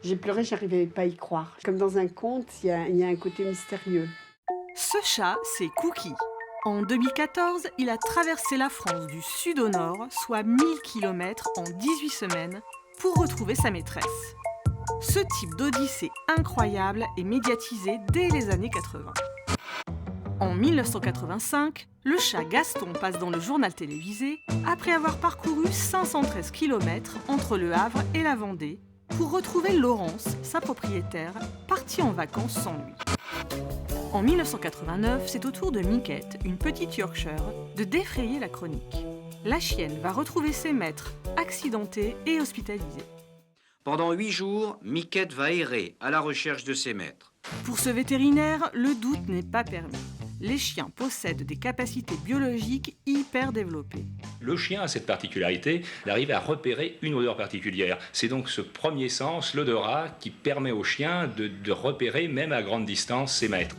J'ai pleuré, j'arrivais pas à y croire. Comme dans un conte, il y a un côté mystérieux. Ce chat, c'est Cookie. En 2014, il a traversé la France du sud au nord, soit 1000 km en 18 semaines, pour retrouver sa maîtresse. Ce type d'odyssée incroyable est médiatisé dès les années 80. En 1985, le chat Gaston passe dans le journal télévisé après avoir parcouru 513 km entre Le Havre et la Vendée pour retrouver Laurence, sa propriétaire, partie en vacances sans lui. En 1989, c'est au tour de Miquette, une petite Yorkshire, de défrayer la chronique. La chienne va retrouver ses maîtres, accidentés et hospitalisés. Pendant 8 jours, Miquette va errer à la recherche de ses maîtres. Pour ce vétérinaire, le doute n'est pas permis. Les chiens possèdent des capacités biologiques hyper développées. Le chien a cette particularité d'arriver à repérer une odeur particulière. C'est donc ce premier sens, l'odorat, qui permet au chien de repérer, même à grande distance, ses maîtres.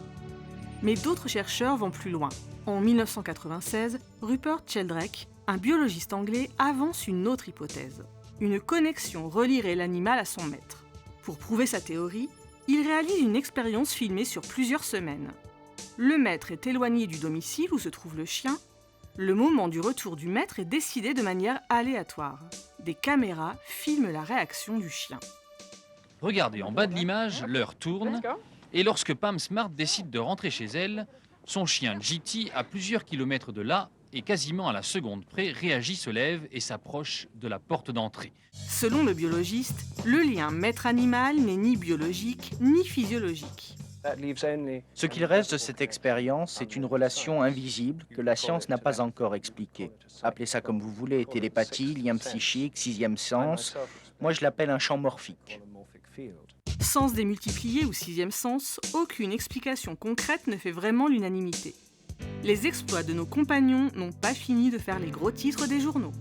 Mais d'autres chercheurs vont plus loin. En 1996, Rupert Sheldrake, un biologiste anglais, avance une autre hypothèse. Une connexion relierait l'animal à son maître. Pour prouver sa théorie, il réalise une expérience filmée sur plusieurs semaines. Le maître est éloigné du domicile où se trouve le chien. Le moment du retour du maître est décidé de manière aléatoire. Des caméras filment la réaction du chien. Regardez, en bas de l'image, l'heure tourne, et lorsque Pam Smart décide de rentrer chez elle, son chien GT, à plusieurs kilomètres de là, et quasiment à la seconde près, réagit, se lève et s'approche de la porte d'entrée. Selon le biologiste, le lien maître-animal n'est ni biologique ni physiologique. Ce qu'il reste de cette expérience, c'est une relation invisible que la science n'a pas encore expliquée. Appelez ça comme vous voulez, télépathie, lien psychique, sixième sens. Moi, je l'appelle un champ morphique. Sens démultiplié ou sixième sens, aucune explication concrète ne fait vraiment l'unanimité. Les exploits de nos compagnons n'ont pas fini de faire les gros titres des journaux.